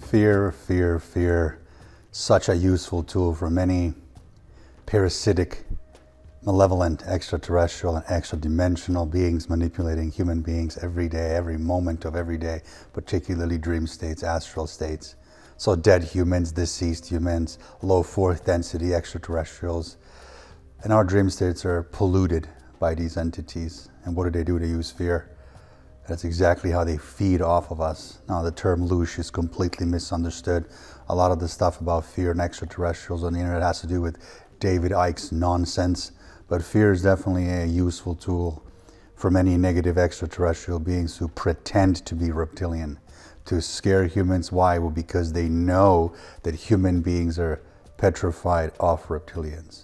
Fear, fear, fear. Such a useful tool for many parasitic, malevolent, extraterrestrial and extra-dimensional beings manipulating human beings every day, every moment of every day, particularly dream states, astral states. So dead humans, deceased humans, low fourth density extraterrestrials. And our dream states are polluted by these entities. And what do? They use fear. That's exactly how they feed off of us. Now, the term loosh is completely misunderstood. A lot of the stuff about fear and extraterrestrials on the internet has to do with David Icke's nonsense. But fear is definitely a useful tool for many negative extraterrestrial beings who pretend to be reptilian, to scare humans. Why? Well, because they know that human beings are petrified of reptilians.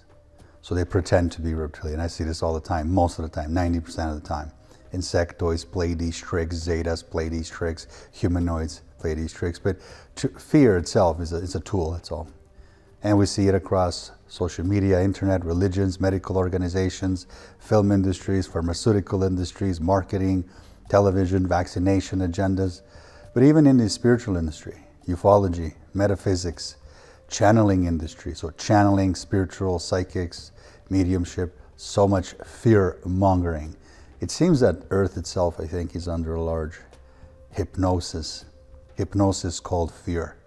So they pretend to be reptilian. I see this all the time, most of the time, 90% of the time. Insectoids play these tricks, Zetas play these tricks, humanoids play these tricks. But fear itself is a tool, that's all. And we see it across social media, internet, religions, medical organizations, film industries, pharmaceutical industries, marketing, television, vaccination agendas. But even in the spiritual industry, ufology, metaphysics, channeling industry, so channeling, spiritual, psychics, mediumship, so much fear mongering. It seems that Earth itself, I think, is under a large hypnosis called fear.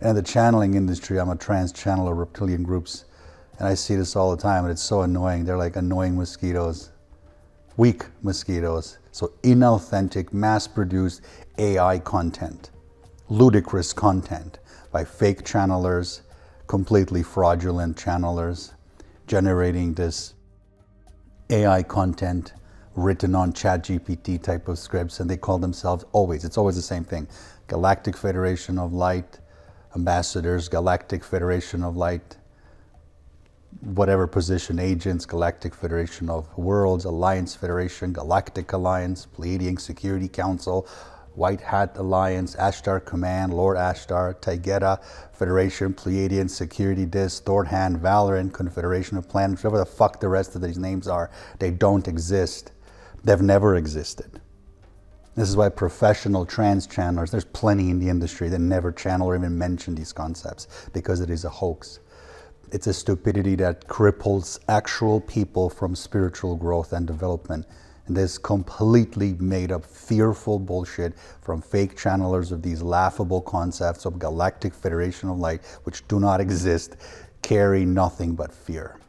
And in the channeling industry, I'm a trans channeler, reptilian groups, and I see this all the time, and it's so annoying. They're like annoying mosquitoes, weak mosquitoes. So inauthentic, mass-produced AI content, ludicrous content by fake channelers, completely fraudulent channelers, generating this AI content written on ChatGPT type of scripts, and they call themselves it's always the same thing. Galactic Federation of Light, ambassadors, Galactic Federation of Light, whatever position, agents, Galactic Federation of Worlds, Alliance Federation, Galactic Alliance, Pleiadian Security Council, White Hat Alliance, Ashtar Command, Lord Ashtar, Taygeta Federation, Pleiadian Security Disc, ThorHan, Valorant, Confederation of Planets, whatever the fuck the rest of these names are, they don't exist. They've never existed. This is why professional trans channelers, there's plenty in the industry that never channel or even mention these concepts, because it is a hoax. It's a stupidity that cripples actual people from spiritual growth and development. And this completely made up fearful bullshit from fake channelers of these laughable concepts of Galactic Federation of Light, which do not exist, carry nothing but fear.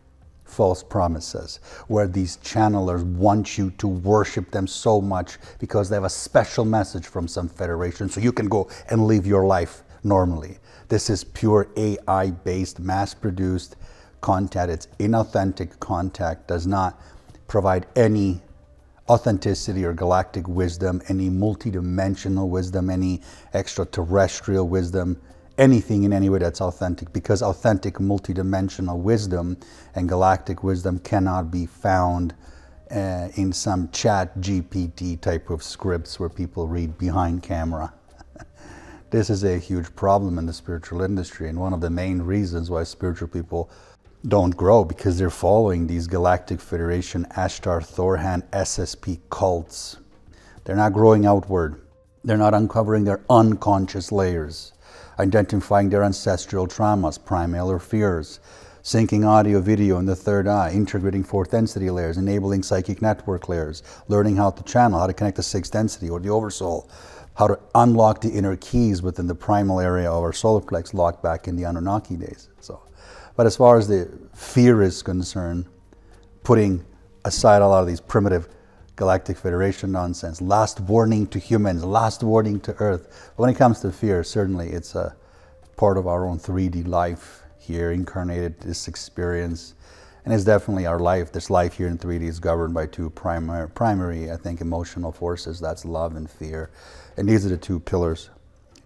False promises, where these channelers want you to worship them so much because they have a special message from some federation, so you can go and live your life normally. This is pure AI-based, mass-produced content. It's inauthentic content, does not provide any authenticity or galactic wisdom, any multidimensional wisdom, any extraterrestrial wisdom, anything in any way that's authentic, because authentic multidimensional wisdom and galactic wisdom cannot be found in some ChatGPT type of scripts where people read behind camera. This is a huge problem in the spiritual industry, and one of the main reasons why spiritual people don't grow, because they're following these Galactic Federation, Ashtar, ThorHan, SSP cults. They're not growing outward. They're not uncovering their unconscious layers, identifying their ancestral traumas, primal fears, syncing audio, video in the third eye, integrating fourth density layers, enabling psychic network layers, learning how to channel, how to connect the sixth density or the oversoul, how to unlock the inner keys within the primal area of our solar plex locked back in the Anunnaki days. But as far as the fear is concerned, putting aside a lot of these primitive Galactic Federation nonsense, last warning to humans, last warning to Earth. But when it comes to fear, certainly it's a part of our own 3D life here, incarnated, this experience. And it's definitely our life. This life here in 3D is governed by two primary, I think, emotional forces. That's love and fear. And these are the two pillars,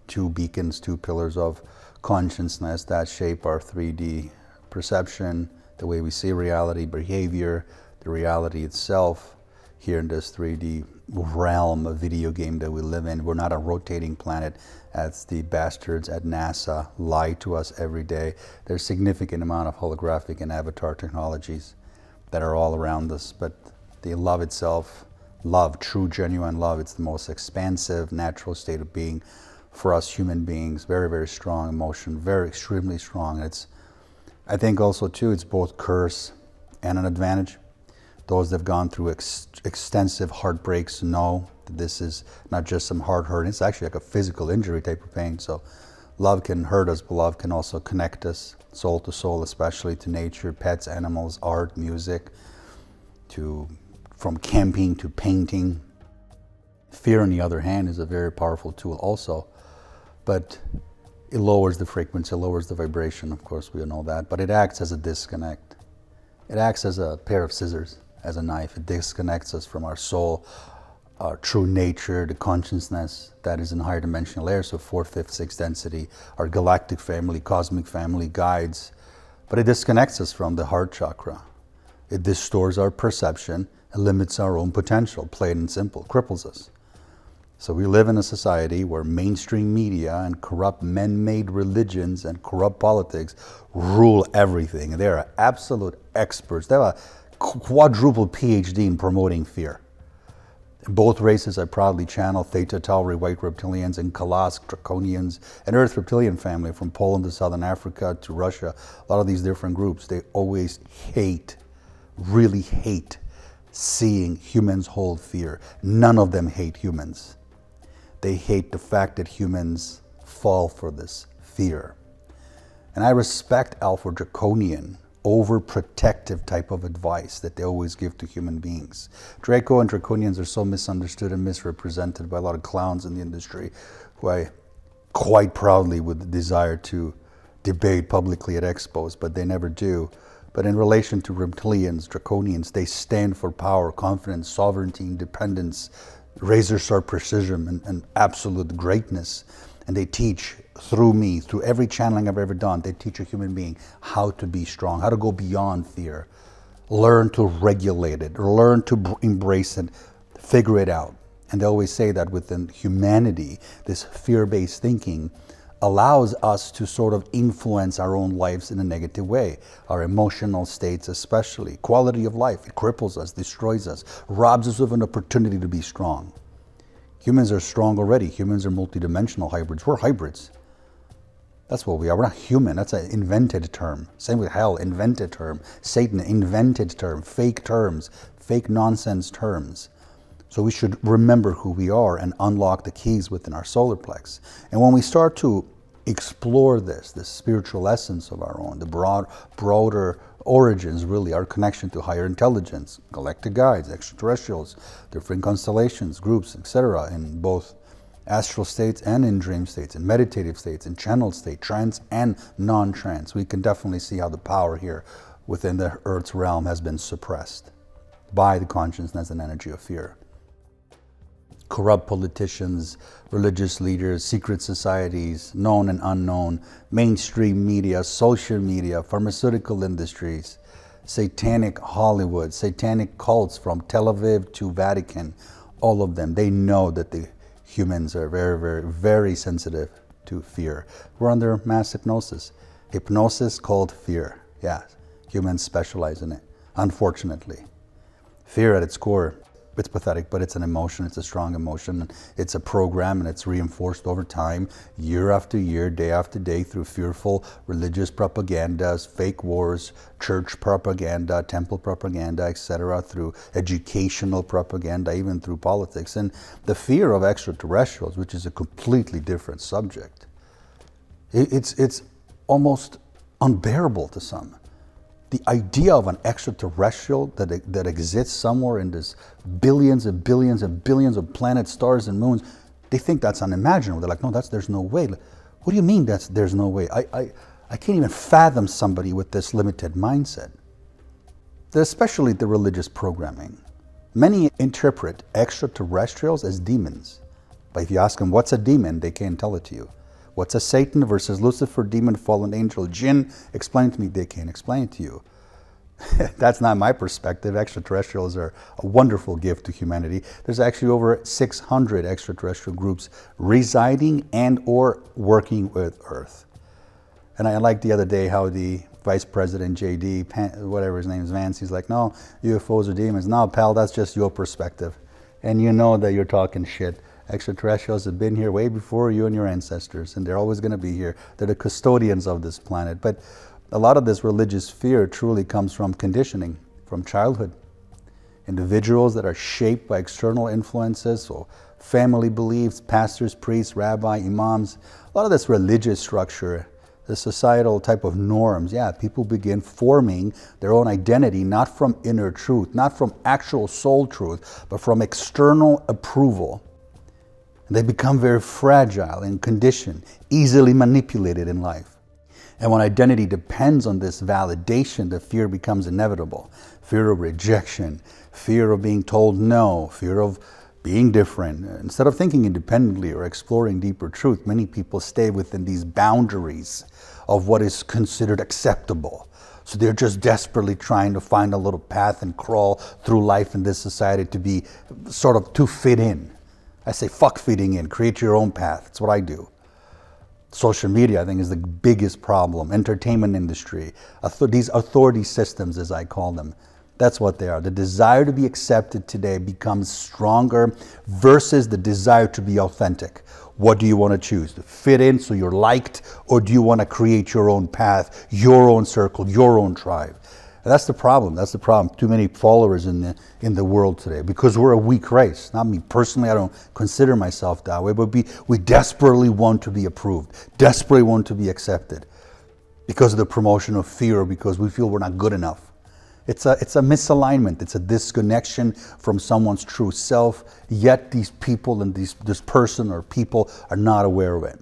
two beacons, two pillars of consciousness that shape our 3D perception, the way we see reality, behavior, the reality itself. Here in this 3D realm, a video game that we live in. We're not a rotating planet, as the bastards at NASA lie to us every day. There's a significant amount of holographic and avatar technologies that are all around us, but the love itself, love, true, genuine love, it's the most expansive, natural state of being for us human beings. Very, very strong emotion, very extremely strong. I think also too, it's both curse and an advantage. Those that have gone through extensive heartbreaks know that this is not just some heart hurt, it's actually like a physical injury type of pain. So love can hurt us, but love can also connect us, soul to soul, especially to nature, pets, animals, art, music, from camping to painting. Fear, on the other hand, is a very powerful tool also, but it lowers the frequency, it lowers the vibration, of course, we all know that, but it acts as a disconnect. It acts as a pair of scissors, as a knife. It disconnects us from our soul, our true nature, the consciousness that is in higher dimensional layers, so 4th, 5th, 6th density, our galactic family, cosmic family, guides. But it disconnects us from the heart chakra. It distorts our perception and limits our own potential, plain and simple, cripples us. So we live in a society where mainstream media and corrupt man-made religions and corrupt politics rule everything. They are absolute experts. They have a quadruple PhD in promoting fear. Both races I proudly channel: Theta Tauri, white reptilians, and KALASK, draconians, and Earth reptilian family from Poland to Southern Africa to Russia. A lot of these different groups, they always hate, really hate seeing humans hold fear. None of them hate humans. They hate the fact that humans fall for this fear. And I respect Alpha Draconian, overprotective type of advice that they always give to human beings. Draco and Draconians are so misunderstood and misrepresented by a lot of clowns in the industry who I quite proudly would desire to debate publicly at expos, but they never do. But in relation to reptilians, Draconians, they stand for power, confidence, sovereignty, independence, razor-sharp precision, and absolute greatness. And they teach through me, through every channeling I've ever done, they teach a human being how to be strong, how to go beyond fear, learn to regulate it, learn to embrace it, figure it out. And they always say that within humanity, this fear-based thinking allows us to sort of influence our own lives in a negative way, our emotional states especially. Quality of life, it cripples us, destroys us, robs us of an opportunity to be strong. Humans are strong already. Humans are multidimensional hybrids. We're hybrids. That's what we are. We're not human. That's an invented term. Same with hell, invented term. Satan, invented term. Fake terms, fake nonsense terms. So we should remember who we are and unlock the keys within our solar plex. And when we start to explore this spiritual essence of our own, the broader origins, really, our connection to higher intelligence, galactic guides, extraterrestrials, different constellations, groups, etc., in both astral states and in dream states, in meditative states, in channeled state, trance and non-trance, we can definitely see how the power here within the Earth's realm has been suppressed by the consciousness and energy of fear. Corrupt politicians, religious leaders, secret societies, known and unknown, mainstream media, social media, pharmaceutical industries, satanic Hollywood, satanic cults from Tel Aviv to Vatican, all of them, they know that the humans are very, very, very sensitive to fear. We're under mass hypnosis. Hypnosis called fear. Yeah, humans specialize in it, unfortunately. Fear at its core, it's pathetic, but it's an emotion, it's a strong emotion, it's a program, and it's reinforced over time, year after year, day after day, through fearful religious propagandas, fake wars, church propaganda, temple propaganda, etc., through educational propaganda, even through politics. And the fear of extraterrestrials, which is a completely different subject, it's almost unbearable to some. The idea of an extraterrestrial that exists somewhere in this billions and billions and billions of planets, stars, and moons, they think that's unimaginable. They're like, no, there's no way. What do you mean there's no way? I can't even fathom somebody with this limited mindset. Especially the religious programming. Many interpret extraterrestrials as demons. But if you ask them, what's a demon? They can't tell it to you. What's a Satan versus Lucifer, demon, fallen angel, jinn? Explain to me. They can't explain it to you. That's not my perspective. Extraterrestrials are a wonderful gift to humanity. There's actually over 600 extraterrestrial groups residing and or working with Earth. And I liked the other day how the Vice President JD, whatever his name is, Vance, he's like, no, UFOs are demons. No, pal, that's just your perspective. And you know that you're talking shit. Extraterrestrials have been here way before you and your ancestors, and they're always going to be here. They're the custodians of this planet. But a lot of this religious fear truly comes from conditioning, from childhood. Individuals that are shaped by external influences, so family beliefs, pastors, priests, rabbi, imams, a lot of this religious structure, the societal type of norms, people begin forming their own identity, not from inner truth, not from actual soul truth, but from external approval. And they become very fragile and conditioned, easily manipulated in life. And when identity depends on this validation, the fear becomes inevitable. Fear of rejection, fear of being told no, fear of being different. Instead of thinking independently or exploring deeper truth, many people stay within these boundaries of what is considered acceptable. So they're just desperately trying to find a little path and crawl through life in this society to be sort of to fit in. I say fuck fitting in, create your own path. That's what I do. Social media, I think, is the biggest problem. Entertainment industry, these authority systems, as I call them. That's what they are. The desire to be accepted today becomes stronger versus the desire to be authentic. What do you want to choose? To fit in so you're liked, or do you want to create your own path, your own circle, your own tribe? And that's the problem. That's the problem. Too many followers in the world today, because we're a weak race. Not me personally, I don't consider myself that way, but we desperately want to be approved, desperately want to be accepted because of the promotion of fear, or because we feel we're not good enough. It's a misalignment. It's a disconnection from someone's true self, yet these people and this person or people are not aware of it.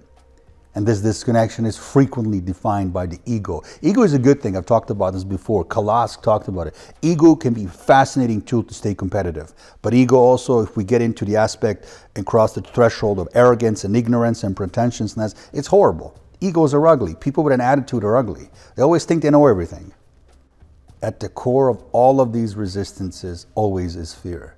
And this disconnection is frequently defined by the ego. Ego is a good thing. I've talked about this before. KALASK talked about it. Ego can be a fascinating tool to stay competitive. But ego also, if we get into the aspect and cross the threshold of arrogance and ignorance and pretentiousness, it's horrible. Egos are ugly. People with an attitude are ugly. They always think they know everything. At the core of all of these resistances always is fear.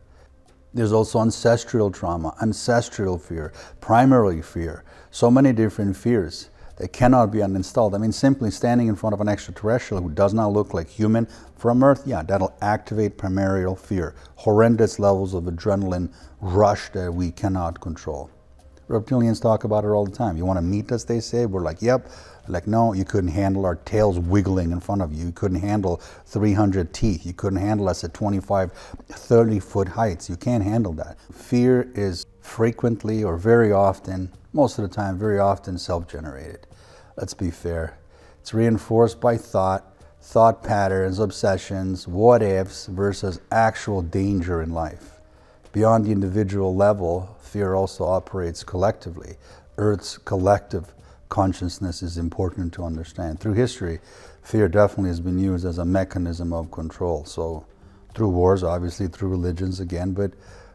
There's also ancestral trauma, ancestral fear, primary fear, so many different fears that cannot be uninstalled. I mean, simply standing in front of an extraterrestrial who does not look like human from Earth, that'll activate primordial fear, horrendous levels of adrenaline rush that we cannot control. Reptilians talk about it all the time. You want to meet us, they say? We're like, yep. Like, no, you couldn't handle our tails wiggling in front of you. You couldn't handle 300 teeth. You couldn't handle us at 25, 30-foot heights. You can't handle that. Fear is frequently, or very often, most of the time, very often self-generated. Let's be fair. It's reinforced by thought patterns, obsessions, what-ifs, versus actual danger in life. Beyond the individual level, fear also operates collectively. Earth's collective consciousness is important to understand. Through history, fear definitely has been used as a mechanism of control. So through wars, obviously, through religions again, but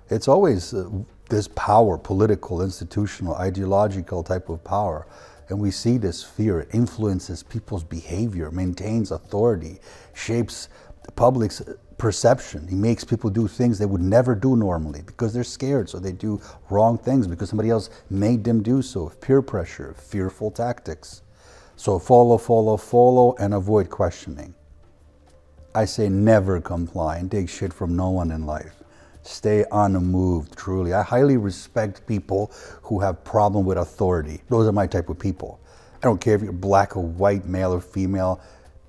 it's always this power, political, institutional, ideological type of power. And we see this fear. It influences people's behavior, maintains authority, shapes the public's perception. It makes people do things they would never do normally because they're scared, so they do wrong things because somebody else made them do so. Peer pressure, fearful tactics. So follow, and avoid questioning. I say never comply and take shit from no one in life. Stay unmoved, truly. I highly respect people who have problem with authority. Those are my type of people. I don't care if you're black or white, male or female,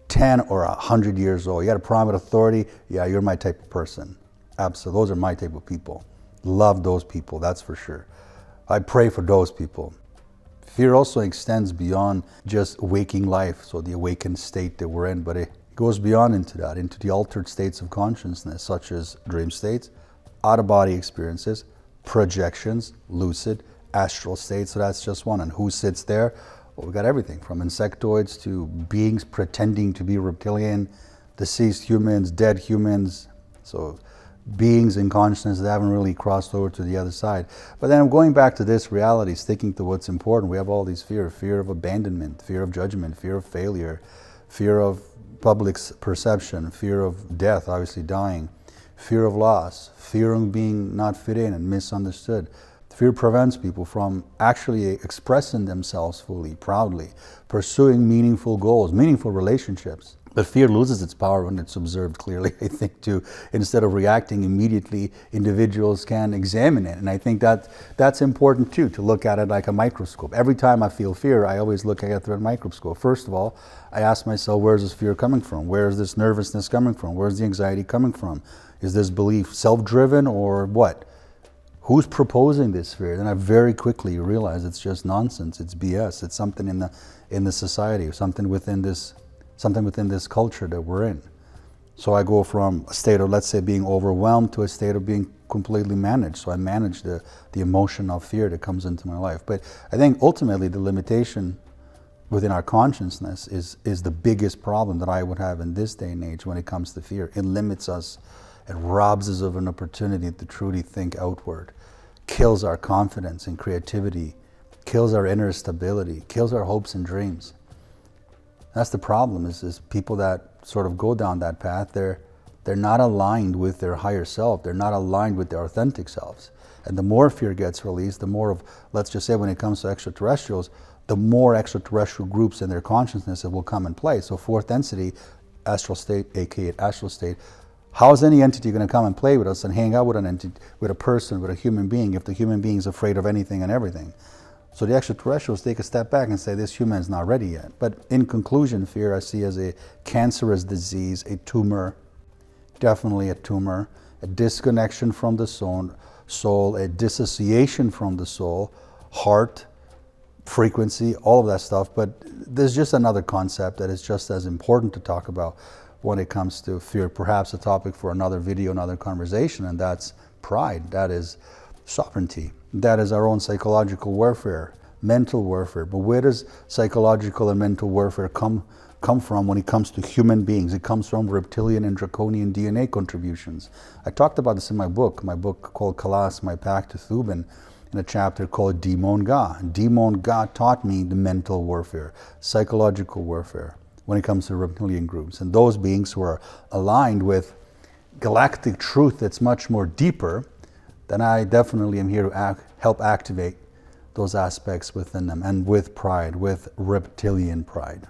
10 or 100 years old. You got a problem with authority? Yeah, you're my type of person. Absolutely. Those are my type of people. Love those people, that's for sure. I pray for those people. Fear also extends beyond just waking life, so the awakened state that we're in, but it goes beyond into that, into the altered states of consciousness, such as dream states, out-of-body experiences, projections, lucid, astral states. So that's just one. And who sits there? Well, we got everything from insectoids to beings pretending to be reptilian, deceased humans, dead humans. So beings in consciousness that haven't really crossed over to the other side. But then going back to this reality, sticking to what's important, we have all these fear of abandonment, fear of judgment, fear of failure, fear of public's perception, fear of death, obviously dying, fear of loss, fear of being not fit in and misunderstood. Fear prevents people from actually expressing themselves fully, proudly, pursuing meaningful goals, meaningful relationships. But fear loses its power when it's observed clearly, I think, too. Instead of reacting immediately, individuals can examine it. And I think that's important, too, to look at it like a microscope. Every time I feel fear, I always look at it through a microscope. First of all, I ask myself, where's this fear coming from? Where's this nervousness coming from? Where's the anxiety coming from? Is this belief self-driven or what? Who's proposing this fear? Then I very quickly realize it's just nonsense. It's BS. It's something in the society, something within this culture that we're in. So I go from a state of, let's say, being overwhelmed to a state of being completely managed. So I manage the emotion of fear that comes into my life. But I think ultimately the limitation within our consciousness is the biggest problem that I would have in this day and age when it comes to fear. It limits us. It robs us of an opportunity to truly think outward, kills our confidence and creativity, kills our inner stability, kills our hopes and dreams. That's the problem, is people that sort of go down that path, they're not aligned with their higher self. They're not aligned with their authentic selves. And the more fear gets released, the more of, let's just say when it comes to extraterrestrials, the more extraterrestrial groups in their consciousness that will come in play. So fourth density, astral state, aka astral state, how is any entity going to come and play with us and hang out with an entity, with a person, with a human being, if the human being is afraid of anything and everything? So the extraterrestrials take a step back and say, this human is not ready yet. But in conclusion, fear I see as a cancerous disease, a tumor, definitely a tumor, a disconnection from the soul, a dissociation from the soul, heart, frequency, all of that stuff. But there's just another concept that is just as important to talk about when it comes to fear, perhaps a topic for another video, another conversation, and that's pride. That is sovereignty. That is our own psychological warfare, mental warfare. But where does psychological and mental warfare come from when it comes to human beings? It comes from reptilian and draconian DNA contributions. I talked about this in my book called KALASK, My Path to Thuban, in a chapter called Demon Ga. Demon Ga taught me the mental warfare, psychological warfare, when it comes to reptilian groups. And those beings who are aligned with galactic truth that's much more deeper, then I definitely am here to help activate those aspects within them, and with pride, with reptilian pride.